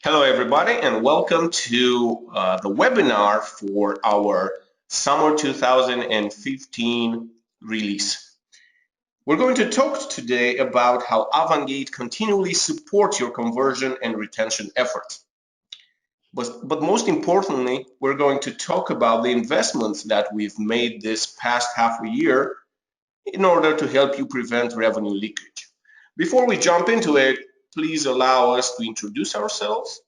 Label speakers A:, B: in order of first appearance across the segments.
A: Hello, everybody, and welcome to the webinar for our Summer 2015 release. We're going to talk today about how Avangate continually supports your conversion and retention efforts. But most importantly, we're going to talk about the investments that we've made this past half a year in order to help you prevent revenue leakage. Before we jump into it, please allow us to introduce ourselves.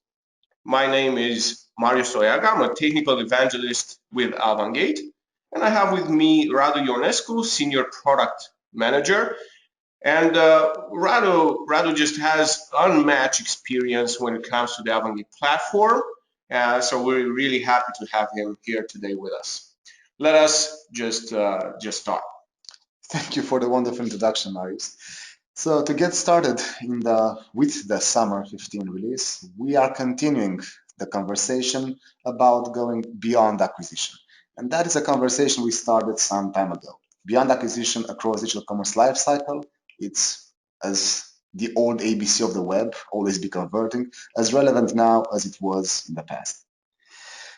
A: My name is Mario Soyaga. I'm a technical evangelist with Avangate, and I have with me Radu Ionescu, Senior Product Manager. And Radu just has unmatched experience when it comes to the Avangate platform. So we're really happy to have him here today with us. Let us just start.
B: Thank you for the wonderful introduction, Marius. So to get started with the Summer 15 release, we are continuing the conversation about going beyond acquisition. And that is a conversation we started some time ago. Beyond acquisition across digital commerce lifecycle, it's as the old ABC of the web, always be converting, as relevant now as it was in the past.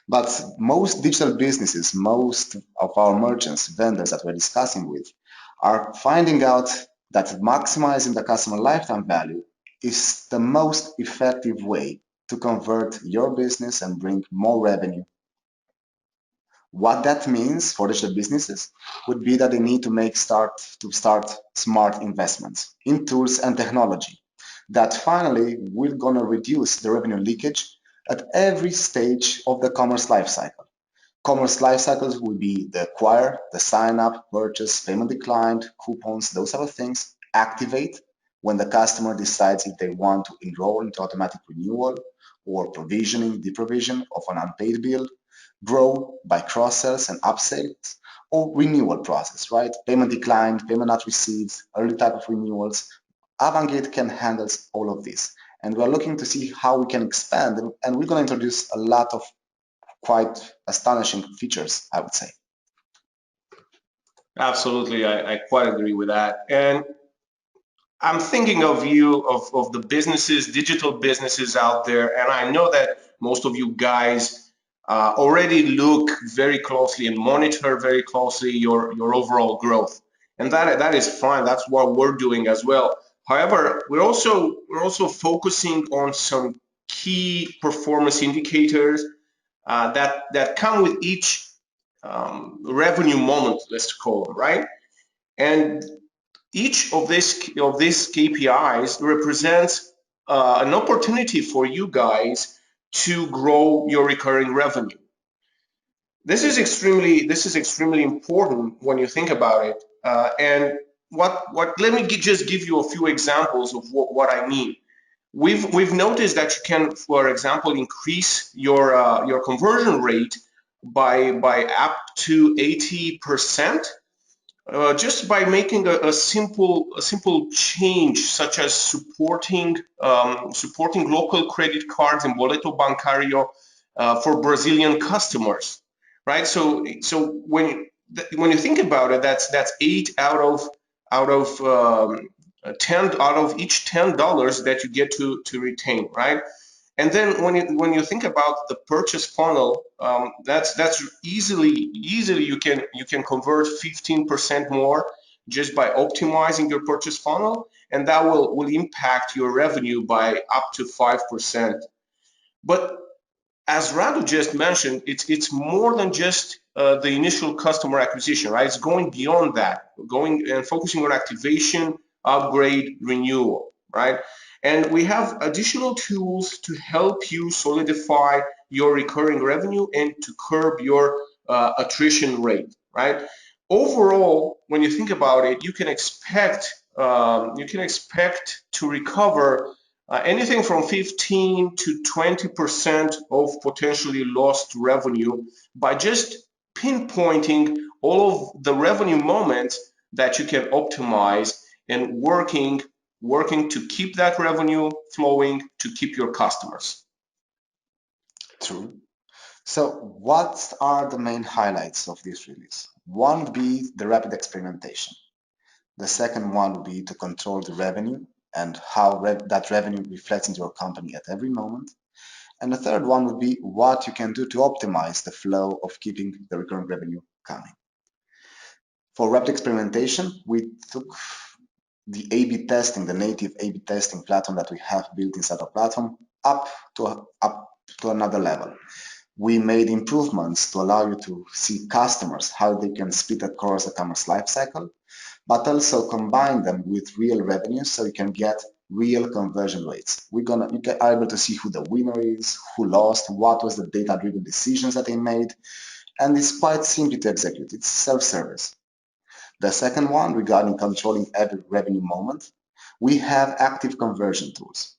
B: But most digital businesses, most of our merchants, vendors that we're discussing with, are finding out that maximizing the customer lifetime value is the most effective way to convert your business and bring more revenue. What that means for digital businesses would be that they need to start smart investments in tools and technology that finally will gonna reduce the revenue leakage at every stage of the commerce lifecycle. Commerce lifecycles will be the acquire, the sign up, purchase, payment declined, coupons, those type of things. Activate when the customer decides if they want to enroll into automatic renewal or provisioning, deprovision of an unpaid bill. Grow by cross-sells and upsells or renewal process, right? Payment declined, payment not received, early type of renewals. Avangate can handle all of this. And we're looking to see how we can expand, and we're going to introduce a lot of quite astonishing features, I would say.
A: Absolutely, I quite agree with that. And I'm thinking of you, of the businesses, digital businesses out there, and I know that most of you guys already look very closely and monitor very closely your overall growth, and that is fine. That's what we're doing as well. However, we're also focusing on some key performance indicators that come with each revenue moment, let's call them, right? And each of these KPIs represents an opportunity for you guys to grow your recurring revenue. This is extremely important when you think about it. And let me just give you a few examples of what I mean. We've noticed that you can, for example, increase your conversion rate by up to 80%. Just by making a simple change, such as supporting local credit cards and boleto bancário for Brazilian customers, right? So when you think about it, that's 8 out of 10 out of each $10 that you get to retain, right? And then when you think about the purchase funnel, that's easily you can convert 15% more just by optimizing your purchase funnel, and that will impact your revenue by up to 5%. But as Radu just mentioned, it's more than just the initial customer acquisition, right? It's going beyond that, going and focusing on activation, upgrade, renewal, right? And we have additional tools to help you solidify your recurring revenue and to curb your attrition rate, right? Overall, when you think about it, you can expect to recover anything from 15 to 20% of potentially lost revenue by just pinpointing all of the revenue moments that you can optimize and working to keep that revenue flowing to keep your customers.
B: True. So what are the main highlights of this release? One would be the rapid experimentation. The second one would be to control the revenue and how that revenue reflects into your company at every moment. And the third one would be what you can do to optimize the flow of keeping the recurring revenue coming. For rapid experimentation, we took the A/B testing, the native A/B testing platform that we have built inside our platform, up to another level. We made improvements to allow you to see customers, how they can split across the commerce lifecycle, but also combine them with real revenue so you can get real conversion rates. You are able to see who the winner is, who lost, what was the data-driven decisions that they made, and it's quite simple to execute. It's self-service. The second one, regarding controlling every revenue moment, we have active conversion tools.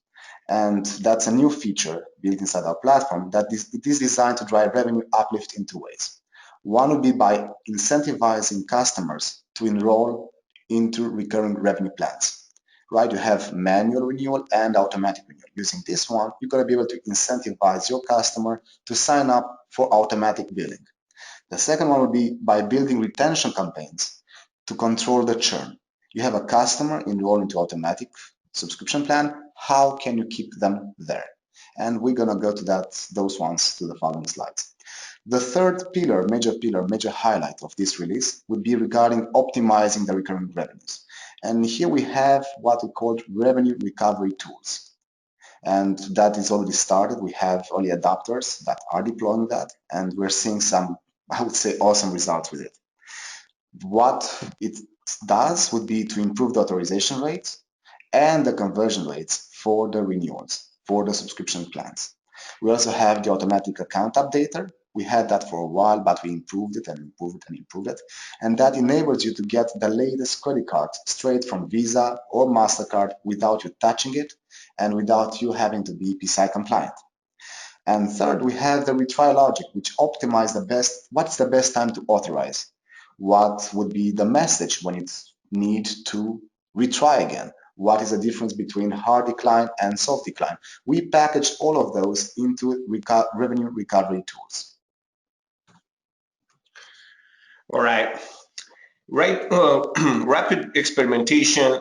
B: And that's a new feature built inside our platform that it is designed to drive revenue uplift in two ways. One would be by incentivizing customers to enroll into recurring revenue plans. Right? You have manual renewal and automatic renewal. Using this one, you're going to be able to incentivize your customer to sign up for automatic billing. The second one would be by building retention campaigns to control the churn. You have a customer enroll into automatic subscription plan. How can you keep them there? And we're going to go to those ones to the following slides. The third major highlight of this release would be regarding optimizing the recurring revenues. And here we have what we call revenue recovery tools. And that is already started. We have early adopters that are deploying that, and we're seeing some, I would say, awesome results with it. What it does would be to improve the authorization rates and the conversion rates for the renewals, for the subscription plans. We also have the automatic account updater. We had that for a while, but we improved it and improved it and improved it. And that enables you to get the latest credit card straight from Visa or MasterCard without you touching it and without you having to be PCI compliant. And third, we have the retry logic, which optimizes what's the best time to authorize. What would be the message when it's need to retry again? What is the difference between hard decline and soft decline? We packaged all of those into revenue recovery tools.
A: All right. Rapid experimentation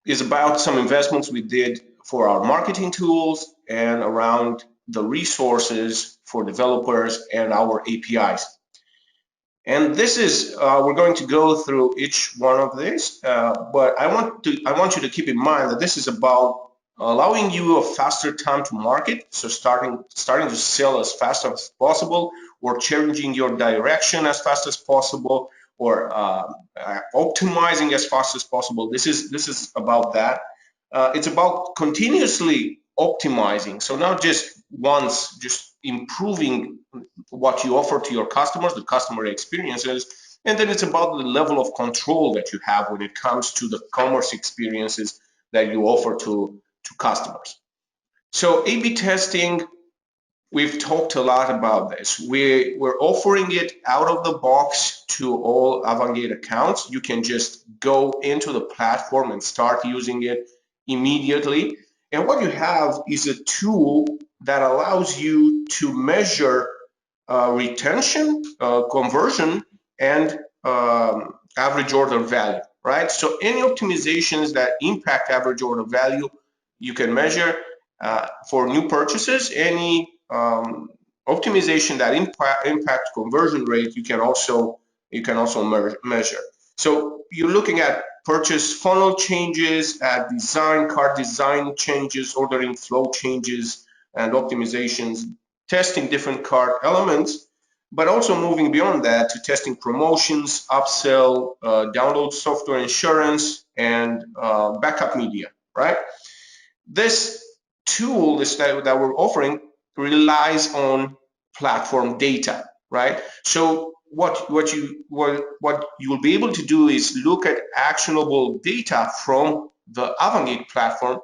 A: is about some investments we did for our marketing tools and around the resources for developers and our APIs. And this is, we're going to go through each one of these, but I want you to keep in mind that this is about allowing you a faster time to market, so starting to sell as fast as possible, or changing your direction as fast as possible, or optimizing as fast as possible. This is about that. It's about continuously optimizing. So not just once, just improving what you offer to your customers, the customer experiences, and then it's about the level of control that you have when it comes to the commerce experiences that you offer to customers. So A/B testing, we've talked a lot about this. We're offering it out of the box to all Avangate accounts. You can just go into the platform and start using it immediately. And what you have is a tool that allows you to measure retention, conversion, and average order value, right? So any optimizations that impact average order value, you can measure. For new purchases, any optimization that impact conversion rate, you can also measure. So you're looking at purchase funnel changes, at cart design changes, ordering flow changes, and optimizations, testing different cart elements, but also moving beyond that to testing promotions, upsell, download software insurance, and backup media, right? This tool that we're offering relies on platform data, right? So what you will be able to do is look at actionable data from the Avangate platform,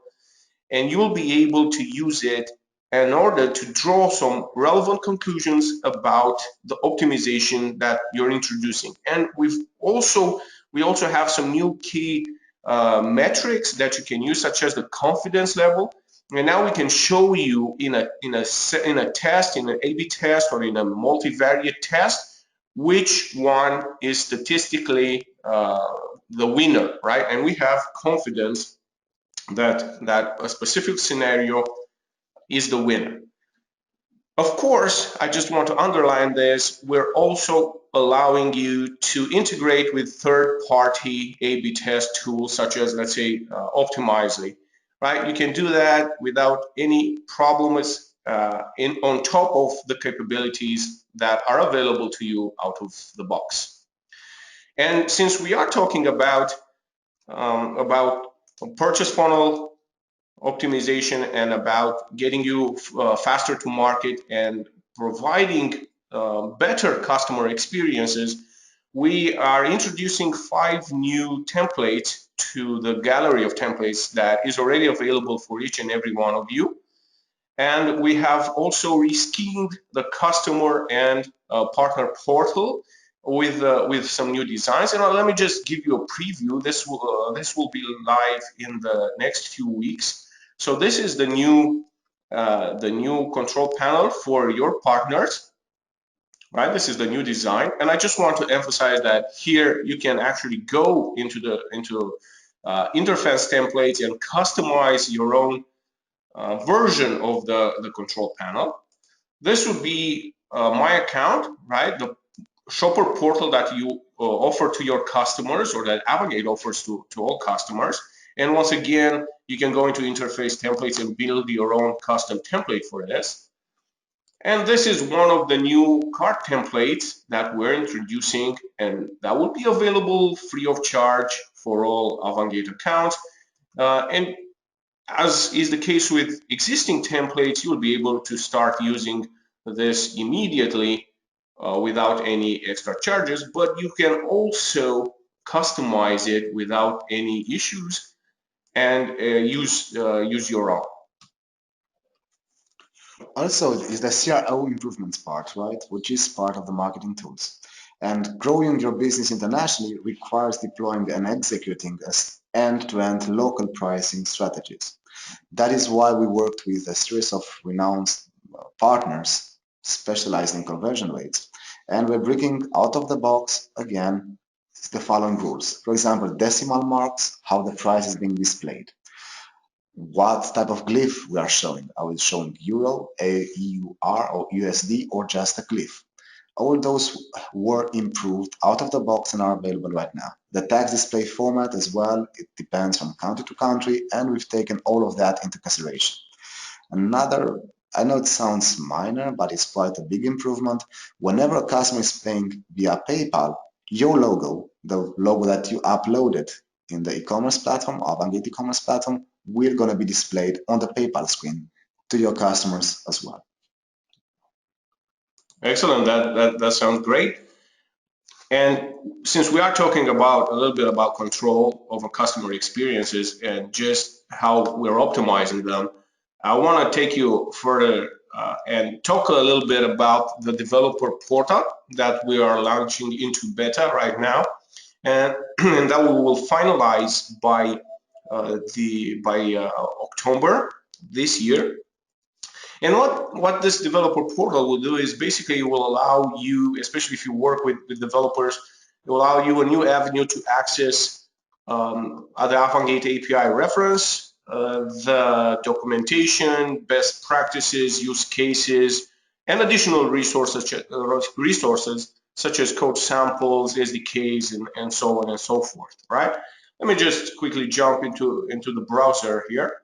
A: and you will be able to use it in order to draw some relevant conclusions about the optimization that you're introducing. And we also have some new key metrics that you can use, such as the confidence level. And now we can show you in a test, in an A/B test, or in a multivariate test, which one is statistically the winner, right? And we have confidence that a specific scenario is the winner. Of course, I just want to underline this. We're also allowing you to integrate with third-party A/B test tools such as, let's say, Optimizely, right? You can do that without any problems on top of the capabilities that are available to you out of the box. And since we are talking about purchase funnel optimization and about getting you faster to market and providing better customer experiences, we are introducing 5 new templates to the gallery of templates that is already available for each and every one of you. And we have also reskinned the customer and partner portal with some new designs. And let me just give you a preview. This will be live in the next few weeks. So this is the new control panel for your partners, right? This is the new design, and I just want to emphasize that here you can actually go into interface templates and customize your own version of the control panel. This would be my account, right? The shopper portal that you offer to your customers, or that Avangate offers to all customers. And once again, you can go into interface templates and build your own custom template for this. And this is one of the new cart templates that we're introducing, and that will be available free of charge for all Avangate accounts. And as is the case with existing templates, you'll be able to start using this immediately without any extra charges, but you can also customize it without any issues and use your own.
B: Also, is the CRO improvements part, right? Which is part of the marketing tools. And growing your business internationally requires deploying and executing end-to-end local pricing strategies. That is why we worked with a series of renowned partners specialized in conversion rates. And we're bringing out of the box, again, the following rules. For example, decimal marks, how the price is being displayed, what type of glyph we are showing. Are we showing Euro, AEUR, or USD, or just a glyph? All those were improved out of the box and are available right now. The text display format as well, it depends from country to country, and we've taken all of that into consideration. Another, I know it sounds minor, but it's quite a big improvement. Whenever a customer is paying via PayPal, your logo, the logo that you uploaded in the e-commerce platform, Avangate e-commerce platform, will going to be displayed on the PayPal screen to your customers as well.
A: Excellent. That sounds great. And since we are talking about a little bit about control over customer experiences and just how we're optimizing them, I want to take you further and talk a little bit about the developer portal that we are launching into beta right now, and, and that we will finalize by October this year. And what this developer portal will do is basically it will allow you, especially if you work with developers, it will allow you a new avenue to access the Avangate API reference, the documentation, best practices, use cases, and additional resources such as code samples, SDKs, and so on and so forth, right? Let me just quickly jump into the browser here,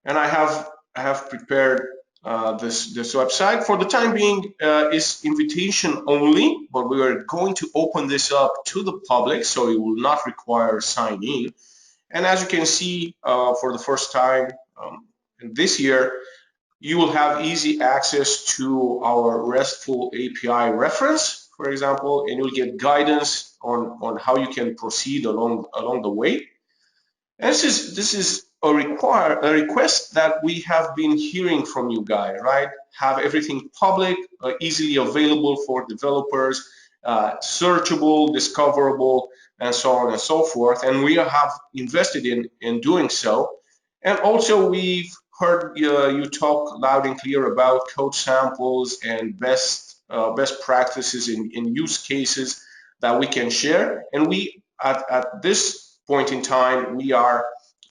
A: and I have prepared this website. For the time being, is invitation only, but we are going to open this up to the public, so it will not require sign in. And as you can see, for the first time this year, you will have easy access to our RESTful API reference, for example, and you'll get guidance on how you can proceed along the way. And this is a request that we have been hearing from you guys, right? Have everything public, easily available for developers, searchable, discoverable, and so on and so forth. And we have invested in doing so. And also we've heard you talk loud and clear about code samples and best practices in use cases that we can share. And we at this point in time, we are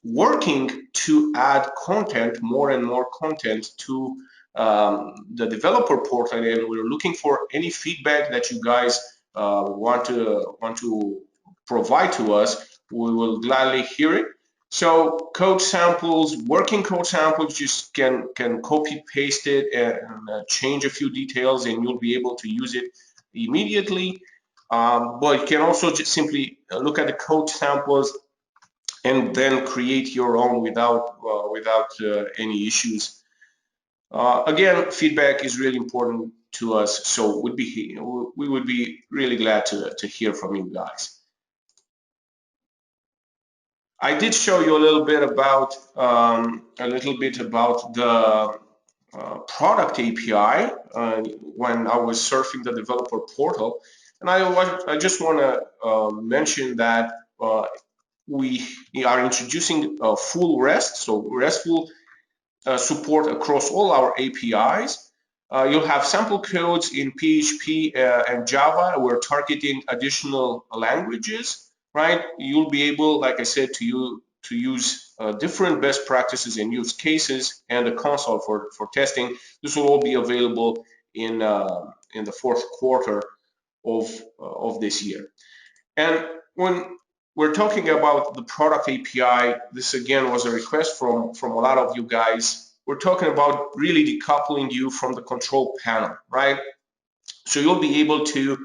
A: working to add content, more and more content to the developer portal, and we're looking for any feedback that you guys want to provide to us. We will gladly hear it. So code samples, working code samples, just can copy paste it and change a few details, and you'll be able to use it immediately. But you can also just simply look at the code samples and then create your own without any issues. Again, feedback is really important to us, so we would be really glad to hear from you guys. I did show you a little bit about the product API when I was surfing the developer portal, and I just want to mention that we are introducing full REST, so RESTful support across all our APIs. You'll have sample codes in PHP and Java. We're targeting additional languages, right? You'll be able, like I said, to use different best practices and use cases and the console for testing. This will all be available in the fourth quarter of this year. And when we're talking about the product API, this again was a request from a lot of you guys. We're talking about really decoupling you from the control panel, right? So you'll be able to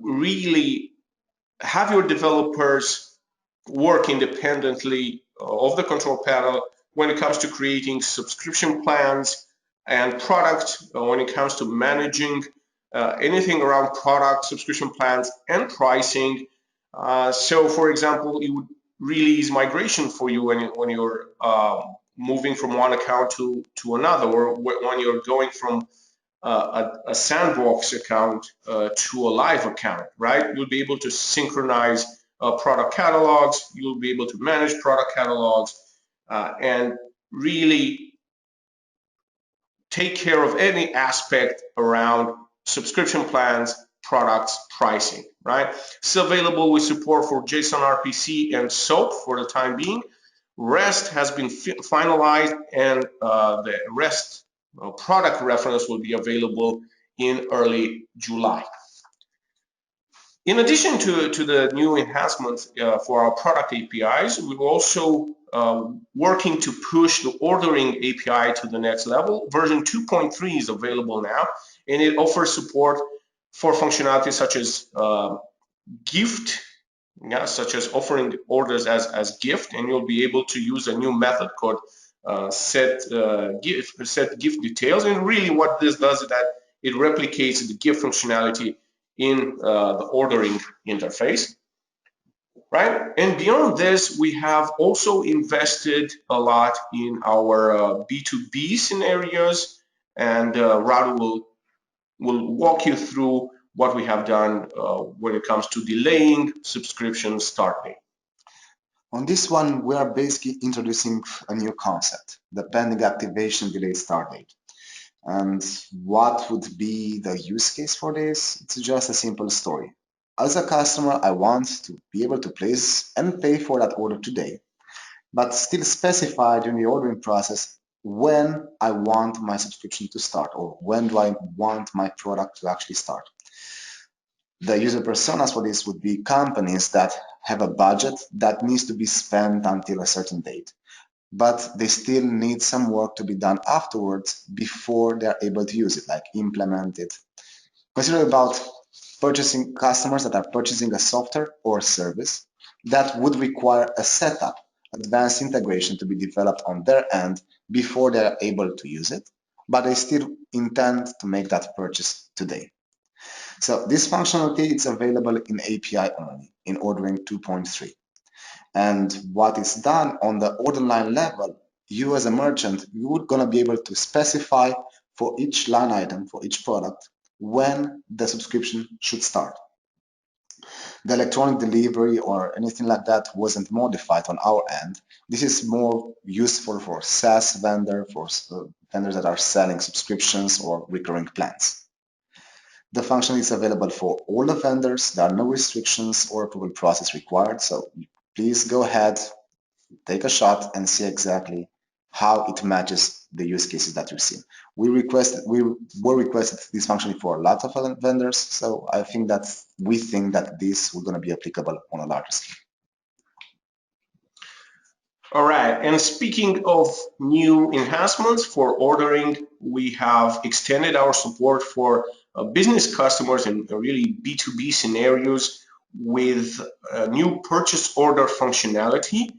A: really have your developers work independently of the control panel when it comes to creating subscription plans and products, when it comes to managing anything around product, subscription plans, and pricing. So, for example, it would really ease migration for you when you're moving from one account to another, or when you're going from a sandbox account to a live account, right? You'll be able to synchronize product catalogs, you'll be able to manage product catalogs, and really take care of any aspect around subscription plans, products, pricing, right? It's available with support for JSON RPC and SOAP for the time being. REST has been finalized, and the REST product reference will be available in early July. In addition to the new enhancements for our product APIs, we're also working to push the ordering API to the next level. Version 2.3 is available now, and it offers support for functionality such as gift, such as offering orders as gift, and you'll be able to use a new method called set gift details. And really what this does is that it replicates the gift functionality in the ordering interface, right? And beyond this, we have also invested a lot in our B2B scenarios, and Radu will walk you through what we have done when it comes to delaying subscription start date.
B: On this one, we are basically introducing a new concept, the pending activation delayed start date. And what would be the use case for this? It's just a simple story. As a customer, I want to be able to place and pay for that order today, but still specify during the ordering process when I want my subscription to start, or when do I want my product to actually start. The user personas for this would be companies that have a budget that needs to be spent until a certain date, but they still need some work to be done afterwards before they're able to use it, like implement it. Consider about purchasing customers that are purchasing a software or service that would require a setup, advanced integration to be developed on their end before they're able to use it, but they still intend to make that purchase today. So this functionality is available in API only in ordering 2.3. And what is done on the order line level, you as a merchant, you're going to be able to specify for each line item, for each product, when the subscription should start. The electronic delivery or anything like that wasn't modified on our end. This is more useful for SaaS vendors, for vendors that are selling subscriptions or recurring plans. The function is available for all the vendors. There are no restrictions or approval process required, so please go ahead, take a shot and see exactly how it matches the use cases that you see. We were requested this function for a lot of vendors, so I think that we think that this will going to be applicable on a larger scale.
A: All right, and speaking of new enhancements for ordering, we have extended our support for business customers and really B2B scenarios with new purchase order functionality.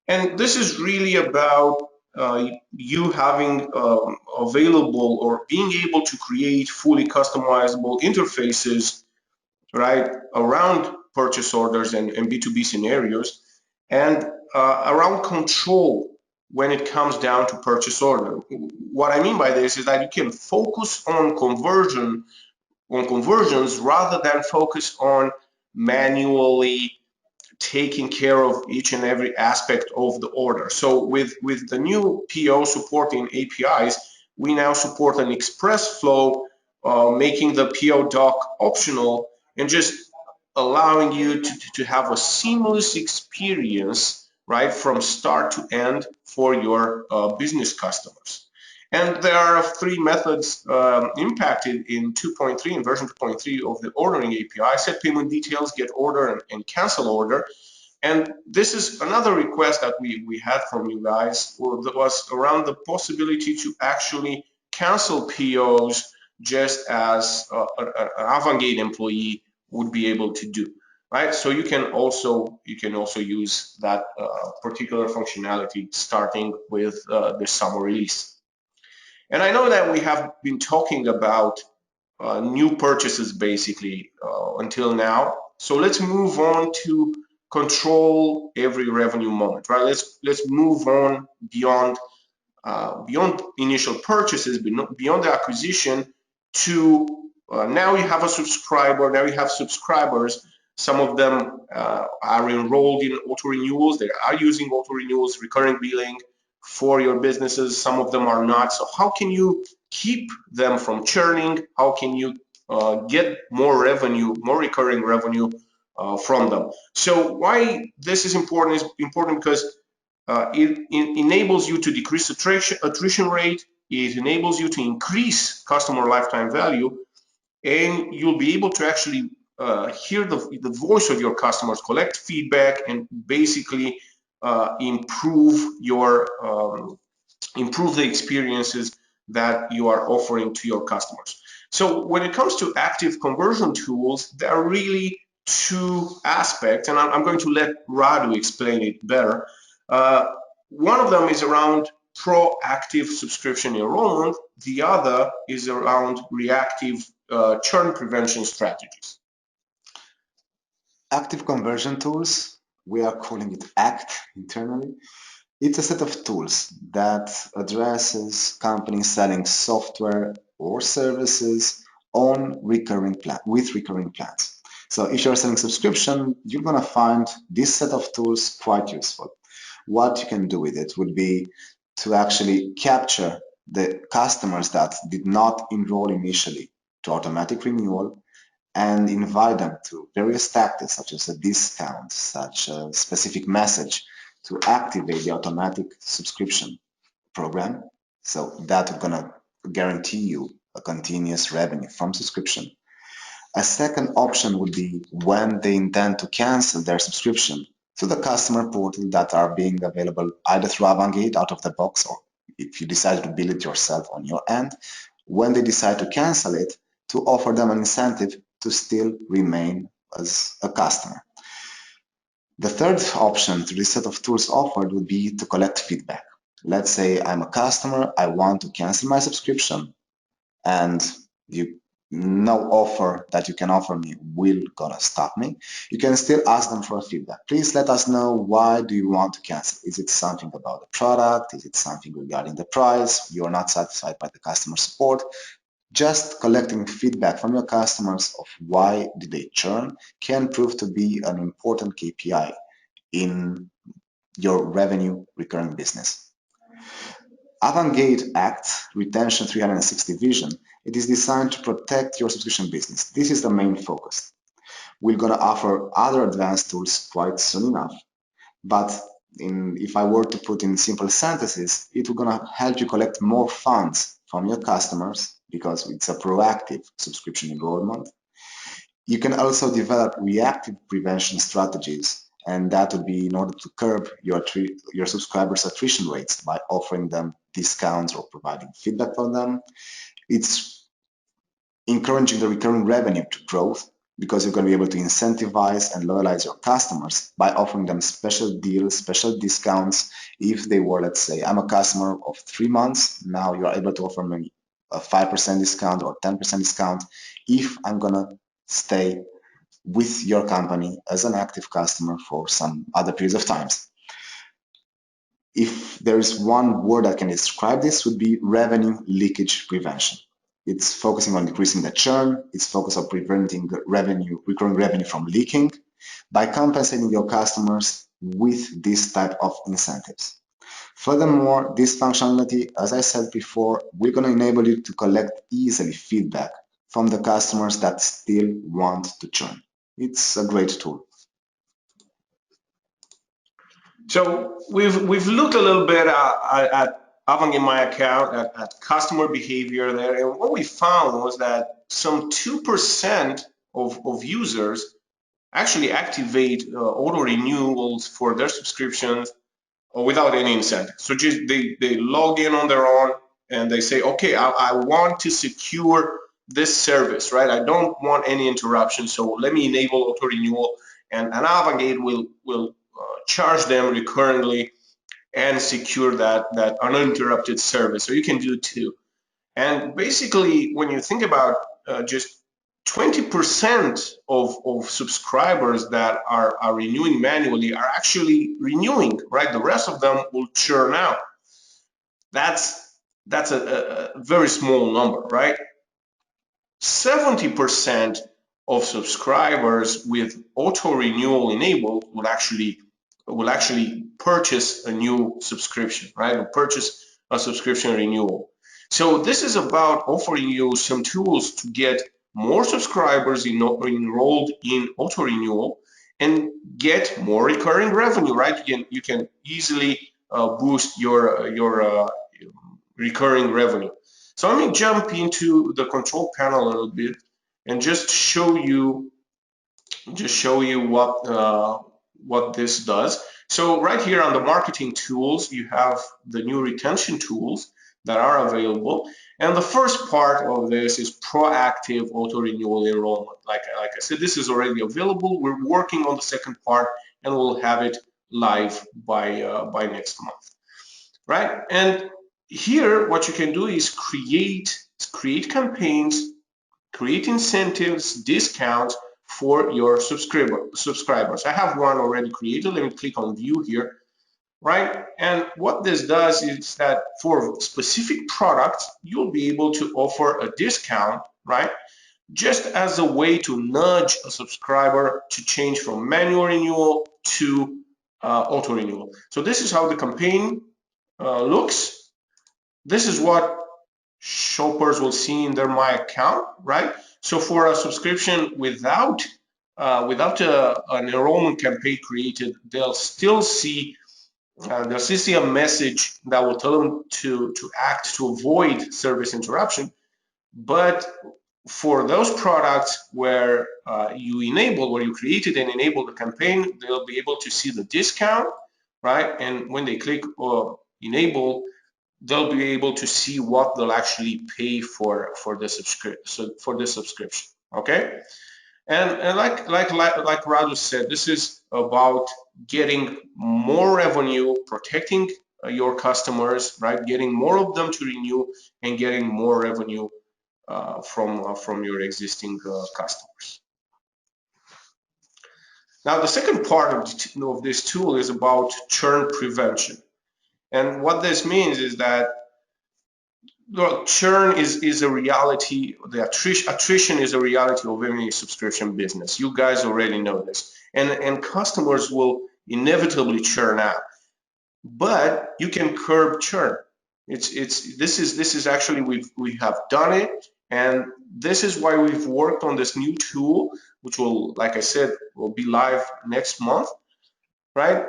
A: And this is really about you having available or being able to create fully customizable interfaces, right, around purchase orders and B2B scenarios, and around control when it comes down to purchase order. What I mean by this is that you can focus on conversions rather than focus on manually taking care of each and every aspect of the order. So with the new PO supporting APIs, we now support an express flow, making the PO doc optional and just allowing you to have a seamless experience, right, from start to end for your business customers. And there are three methods impacted in 2.3, in version 2.3 of the ordering API: set payment details, get order, and cancel order. And this is another request that we had from you guys, that was around the possibility to actually cancel POs just as an Avangate employee would be able to do, right? So you can also use that particular functionality starting with the summer release. And I know that we have been talking about new purchases basically until now. So let's move on to control every revenue moment, right? Let's move on beyond initial purchases, beyond the acquisition, to now you have a subscriber. Now you have subscribers. Some of them are enrolled in auto renewals. They are using auto renewals, recurring billing for your businesses. Some of them are not. So how can you keep them from churning? How can you get more revenue, more recurring revenue from them? So why this is important because it enables you to decrease attrition rate. It enables you to increase customer lifetime value, and you'll be able to actually hear the voice of your customers, collect feedback, and basically improve the experiences that you are offering to your customers. So when it comes to active conversion tools, there are really two aspects, and I'm going to let Radu explain it better. One of them is around proactive subscription enrollment. The other is around reactive churn prevention strategies.
B: Active conversion tools, we are calling it ACT internally. It's a set of tools that addresses companies selling software or services on recurring plans. So if you're selling subscription, you're going to find this set of tools quite useful. What you can do with it would be to actually capture the customers that did not enroll initially to automatic renewal and invite them to various tactics such as a discount, such a specific message to activate the automatic subscription program. So that's going to guarantee you a continuous revenue from subscription. A second option would be when they intend to cancel their subscription to the customer portal that are being available either through Avangate out of the box, or if you decide to build it yourself on your end, when they decide to cancel it, to offer them an incentive to still remain as a customer. The third option to this set of tools offered would be to collect feedback. Let's say I'm a customer, I want to cancel my subscription, and no offer that you can offer me will gonna stop me. You can still ask them for feedback. Please let us know, why do you want to cancel? Is it something about the product? Is it something regarding the price? You're not satisfied by the customer support? Just collecting feedback from your customers of why did they churn can prove to be an important KPI in your revenue recurring business. Avangate ACT Retention 360 Vision, it is designed to protect your subscription business. This is the main focus. We're going to offer other advanced tools quite soon enough, but if I were to put in simple sentences, it will gonna help you collect more funds from your customers because it's a proactive subscription enrollment. You can also develop reactive prevention strategies, and that would be in order to curb your subscribers' attrition rates by offering them discounts or providing feedback for them. It's encouraging the recurring revenue to growth because you're going to be able to incentivize and loyalize your customers by offering them special deals, special discounts. If they were, let's say, I'm a customer of 3 months, now you're able to offer me a 5% discount or 10% discount if I'm going to stay with your company as an active customer for some other periods of times. If there is one word that can describe this, would be revenue leakage prevention. It's focusing on decreasing the churn. It's focused on preventing recurring revenue from leaking by compensating your customers with this type of incentives. Furthermore, this functionality, as I said before, we're going to enable you to collect easily feedback from the customers that still want to churn. It's a great tool.
A: So we've looked a little bit at Avangate My Account, at customer behavior there, and what we found was that some 2% of users actually activate auto renewals for their subscriptions without any incentive. So just they log in on their own and they say, okay, I want to secure this service, right? I don't want any interruption, so let me enable auto renewal, and Avangate will charge them recurringly and secure that uninterrupted service. So you can do it too. And basically, when you think about just 20% of subscribers that are renewing manually are actually renewing, right? The rest of them will churn out. That's a very small number, right? 70% of subscribers with auto renewal enabled will actually purchase a new subscription, right? Or purchase a subscription renewal. So this is about offering you some tools to get more subscribers enrolled in auto renewal and get more recurring revenue, right? You can easily boost your recurring revenue. So let me jump into the control panel a little bit and just show you what this does. So right here on the marketing tools, you have the new retention tools that are available. And the first part of this is proactive auto renewal enrollment. Like I said, this is already available. We're working on the second part and we'll have it live by next month, right? And here, what you can do is create campaigns, create incentives, discounts for your subscribers. I have one already created. Let me click on view here, right? And what this does is that for specific products, you'll be able to offer a discount, right? Just as a way to nudge a subscriber to change from manual renewal to auto renewal. So this is how the campaign looks. This is what shoppers will see in their My Account, right? So for a subscription without an enrollment campaign created, they'll still see a message that will tell them to act to avoid service interruption. But for those products where you created and enabled the campaign, they'll be able to see the discount, right? And when they click enable, they'll be able to see what they'll actually pay for the subscription. Okay, and like Radu said, this is about getting more revenue, protecting your customers, right? Getting more of them to renew and getting more revenue from your existing customers. Now, the second part of this tool is about churn prevention. And what this means is that churn is a reality. The attrition is a reality of any subscription business. You guys already know this, and customers will inevitably churn out. But you can curb churn. This is actually we have done it, and this is why we've worked on this new tool, which will, like I said, will be live next month, right?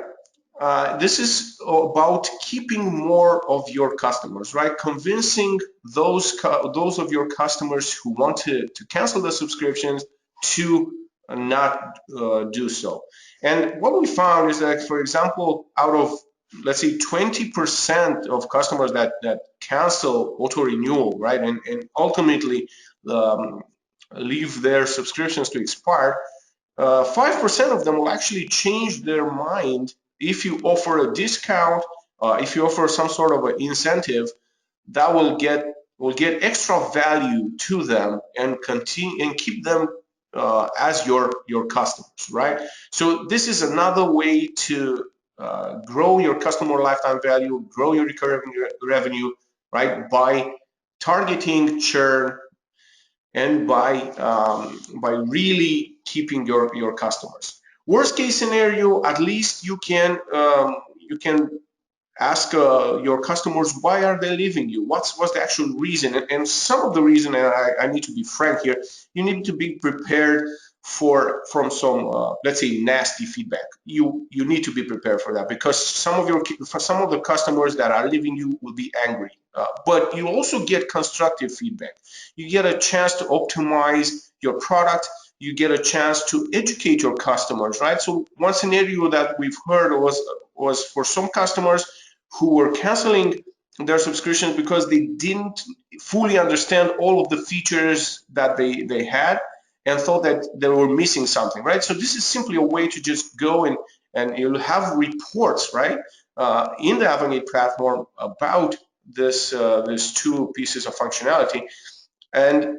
A: this is about keeping more of your customers, right? Convincing those of your customers who want to cancel the subscriptions to not do so. And what we found is that, for example, out of, let's say, 20% of customers that cancel auto renewal, right, and ultimately um, leave their subscriptions to expire, 5% of them will actually change their mind if you offer a discount, if you offer some sort of an incentive that will get extra value to them and continue and keep them as your customers, right? So this is another way to grow your customer lifetime value, grow your recurring revenue, right? By targeting churn and by really keeping your customers. Worst case scenario, at least you can ask your customers, why are they leaving you? What's the actual reason? And some of the reason, and I need to be frank here, you need to be prepared from some let's say nasty feedback. You need to be prepared for that, because some of the customers that are leaving you will be angry. But you also get constructive feedback. You get a chance to optimize your product. You get a chance to educate your customers, right? So one scenario that we've heard was for some customers who were canceling their subscriptions because they didn't fully understand all of the features that they had and thought that they were missing something, right? So this is simply a way to just go and you'll have reports, right, in the Avangate platform about this two pieces of functionality, and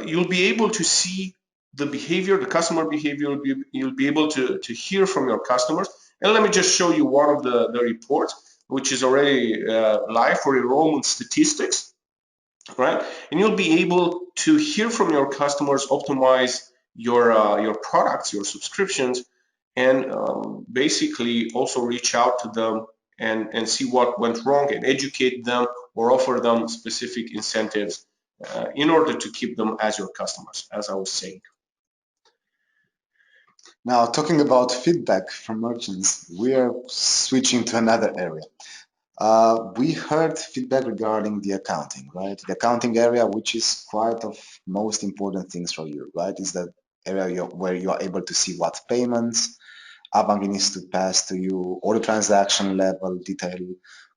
A: you'll be able to see the behavior, the customer behavior. You'll be able to hear from your customers. And let me just show you one of the reports, which is already live for enrollment statistics, right? And you'll be able to hear from your customers, optimize your products, your subscriptions, and basically also reach out to them and see what went wrong and educate them or offer them specific incentives in order to keep them as your customers, as I was saying.
B: Now, talking about feedback from merchants, we are switching to another area. We heard feedback regarding the accounting, right? The accounting area, which is quite of most important things for you, right? Is the area where you are able to see what payments Avangate needs to pass to you, all the transaction level detail,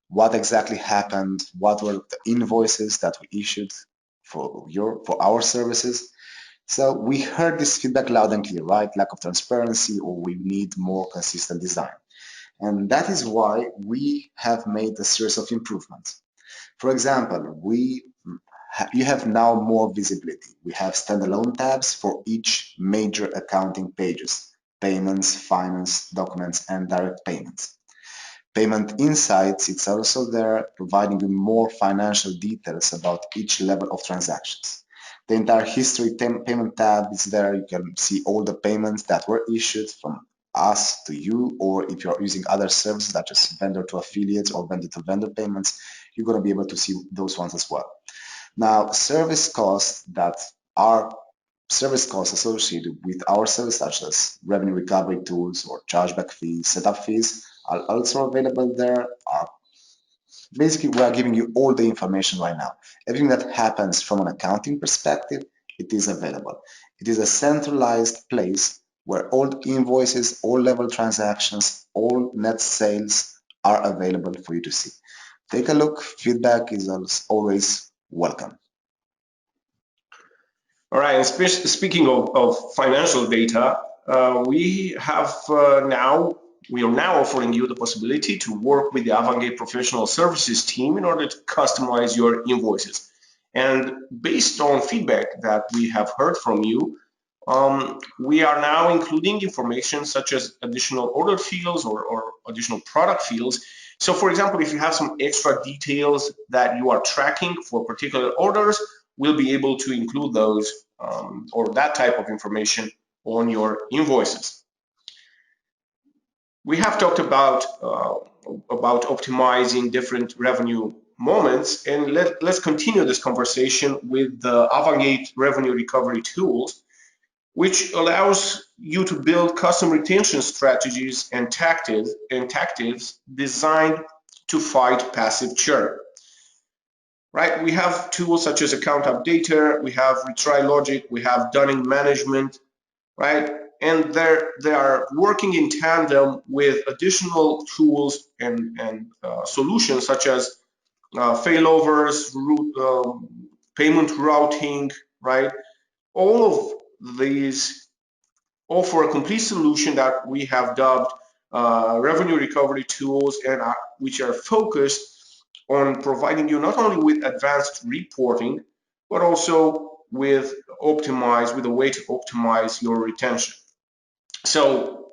B: what exactly happened, what were the invoices that we issued for our services. So we heard this feedback loud and clear, right? Lack of transparency, or we need more consistent design. And that is why we have made a series of improvements. For example, you have now more visibility. We have standalone tabs for each major accounting pages: payments, finance, documents, and direct payments. Payment Insights, it's also there, providing you more financial details about each level of transactions. The entire history payment tab is there. You can see all the payments that were issued from us to you, or if you're using other services such as vendor to affiliates or vendor to vendor payments, you're going to be able to see those ones as well. Now, service costs associated with our service, such as revenue recovery tools or chargeback fees, setup fees, are also available there. Basically, we are giving you all the information right now. Everything that happens from an accounting perspective, it is available. It is a centralized place where all invoices, all level transactions, all net sales are available for you to see. Take a look. Feedback is always welcome.
A: All right, and speaking of financial data, we are now offering you the possibility to work with the Avangate professional services team in order to customize your invoices. And based on feedback that we have heard from you, we are now including information such as additional order fields or additional product fields. So for example, if you have some extra details that you are tracking for particular orders, we'll be able to include those or that type of information on your invoices. We have talked about optimizing different revenue moments, and let's continue this conversation with the Avangate revenue recovery tools. which allows you to build custom retention strategies and tactics designed to fight passive churn. Right? We have tools such as Account Updater, we have Retry Logic, we have Dunning Management, right? And they are working in tandem with additional tools and solutions such as failovers, payment routing, right? All of these offer a complete solution that we have dubbed revenue recovery tools, and which are focused on providing you not only with advanced reporting, but also with a way to optimize your retention. So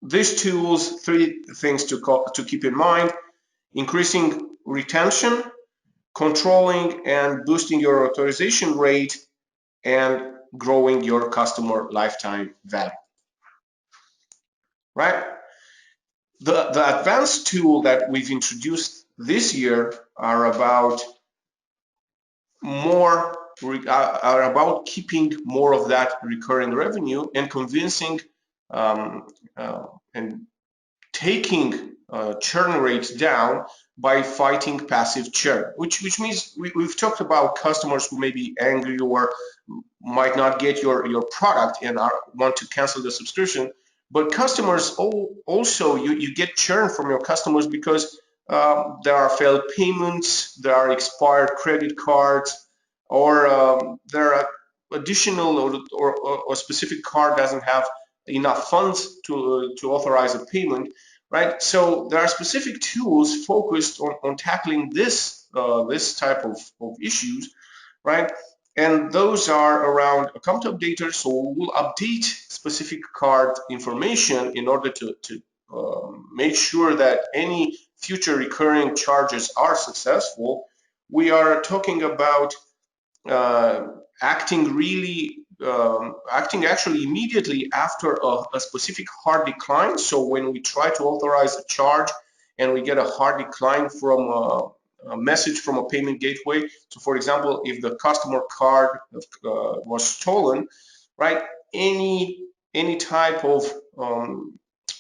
A: these tools, three things to keep in mind: increasing retention, controlling and boosting your authorization rate, and growing your customer lifetime value. Right? The advanced tool that we've introduced this year are about keeping more of that recurring revenue and convincing and taking churn rates down by fighting passive churn, which means we've talked about customers who may be angry or might not get your product and want to cancel the subscription. But customers also, you get churn from your customers because there are failed payments, there are expired credit cards, or there are additional or a specific card doesn't have enough funds to authorize a payment, right? So there are specific tools focused on tackling this type of issues, right? And those are around account updater. So we'll update specific card information in order to make sure that any future recurring charges are successful. We are talking about acting actually immediately after a specific hard decline. So when we try to authorize a charge and we get a hard decline from a message from a payment gateway. So for example, if the customer card was stolen, right, any type of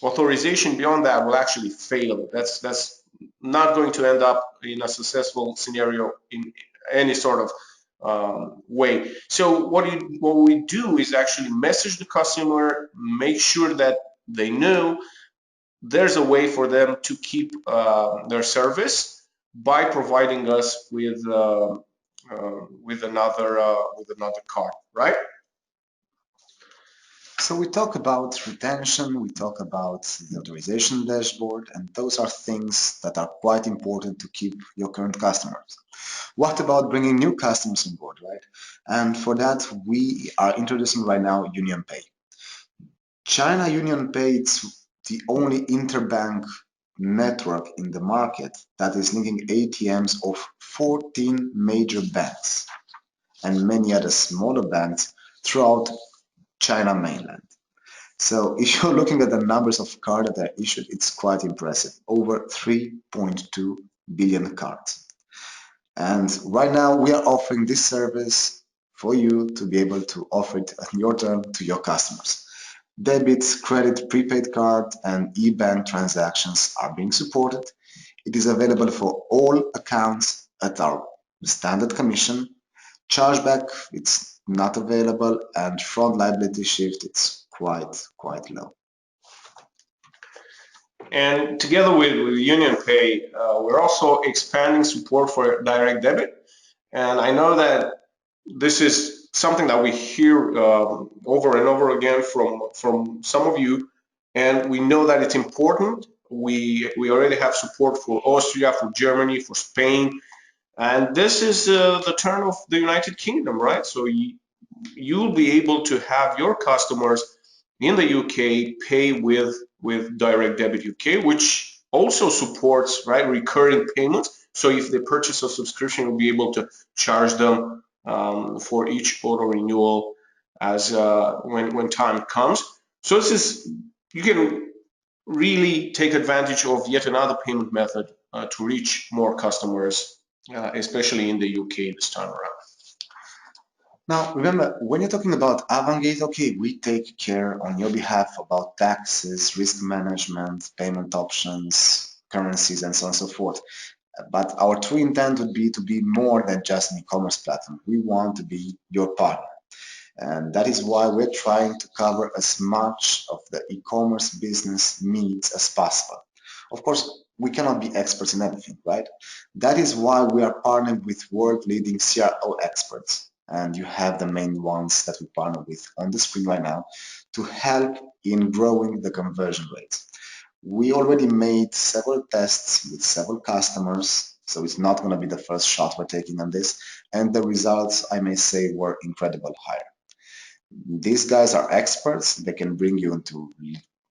A: authorization beyond that will actually fail. That's not going to end up in a successful scenario in any sort of way. So what we do is actually message the customer, make sure that they know there's a way for them to keep their service by providing us with another card, right?
B: So we talk about retention, we talk about the authorization dashboard, and those are things that are quite important to keep your current customers. What about bringing new customers on board, right? And for that, we are introducing right now UnionPay. China UnionPay is the only interbank network in the market that is linking ATMs of 14 major banks and many other smaller banks throughout China mainland. So if you're looking at the numbers of cards that are issued, it's quite impressive. Over 3.2 billion cards. And right now we are offering this service for you to be able to offer it at your turn to your customers. Debit, credit, prepaid card, and e-bank transactions are being supported. It is available for all accounts at our standard commission. Chargeback, it's not available, and fraud liability shift, it's quite low.
A: And together with UnionPay, we're also expanding support for direct debit. And I know that this is something that we hear over and over again from some of you, and we know that it's important. We already have support for Austria, for Germany, for Spain, and this is the turn of the United Kingdom, right? So you'll be able to have your customers in the UK pay with Direct Debit UK, which also supports, right, recurring payments. So if they purchase a subscription, we'll be able to charge them for each auto renewal as when time comes. So this is, you can really take advantage of yet another payment method to reach more customers, especially in the UK this time around.
B: Now, remember, when you're talking about Avangate, okay, we take care on your behalf about taxes, risk management, payment options, currencies, and so on and so forth. But our true intent would be to be more than just an e-commerce platform. We want to be your partner. And that is why we're trying to cover as much of the e-commerce business needs as possible. Of course, we cannot be experts in everything, right? That is why we are partnering with world-leading CRO experts. And you have the main ones that we partner with on the screen right now to help in growing the conversion rates. We already made several tests with several customers, so it's not going to be the first shot we're taking on this. And the results, I may say, were incredible higher. These guys are experts. They can bring you into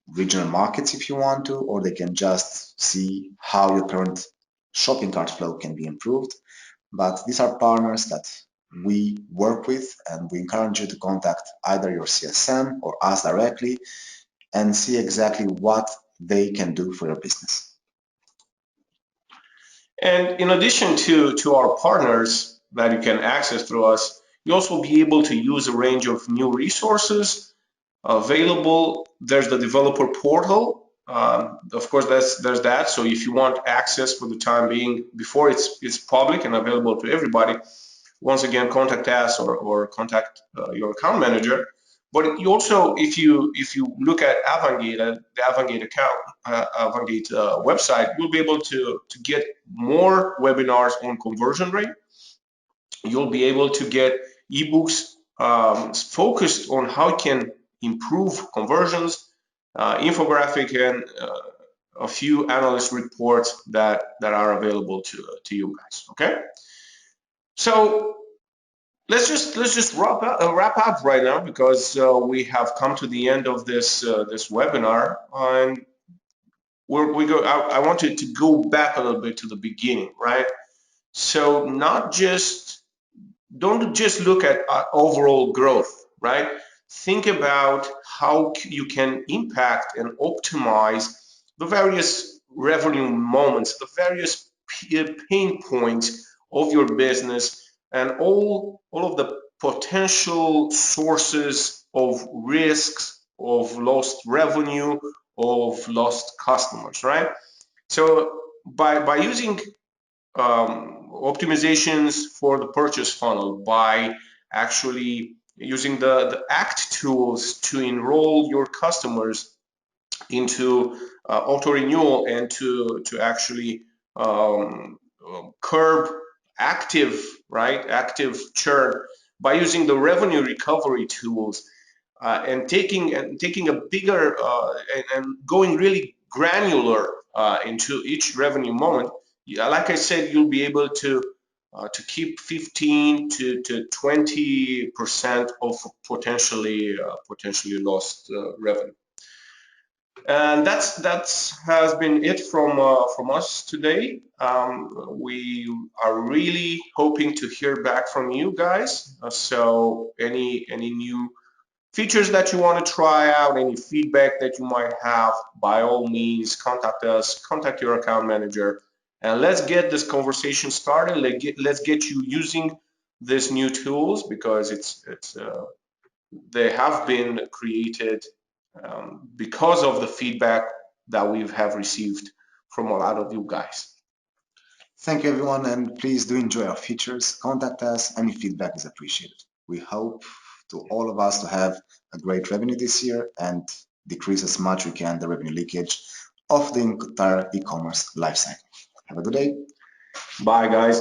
B: regional markets if you want to, or they can just see how your current shopping cart flow can be improved. But these are partners that we work with, and we encourage you to contact either your CSM or us directly and see exactly what they can do for your business.
A: And in addition to our partners that you can access through us, you also be able to use a range of new resources available. There's the developer portal. Of course, there's that. So if you want access for the time being before it's public and available to everybody, once again, contact us or contact your account manager. But you also, if you look at Avangate, the Avangate account, Avangate website, you'll be able to get more webinars on conversion rate. You'll be able to get ebooks focused on how you can improve conversions, infographic, and a few analyst reports that are available to you guys. Okay, so let's just wrap up right now because we have come to the end of this webinar, and I wanted to go back a little bit to the beginning, right? So don't just look at overall growth, right? Think about how you can impact and optimize the various revenue moments, the various pain points of your business, and all of the potential sources of risks, of lost revenue, of lost customers, right? So by using optimizations for the purchase funnel, by actually using the ACT tools to enroll your customers into auto renewal and to actually curb active churn, by using the revenue recovery tools, and taking a bigger and going really granular into each revenue moment. Yeah, like I said, you'll be able to keep 15 to 20% of potentially lost revenue. And that has been it from us today. We are really hoping to hear back from you guys. So any new features that you want to try out, any feedback that you might have, by all means, contact us, contact your account manager, and let's get this conversation started. Let's get you using these new tools, because they have been created because of the feedback that we have received from a lot of you guys.
B: Thank you, everyone, and please do enjoy our features. Contact us. Any feedback is appreciated. We hope to all of us to have a great revenue this year and decrease as much we can the revenue leakage of the entire e-commerce lifecycle. Have a good day.
A: Bye, guys.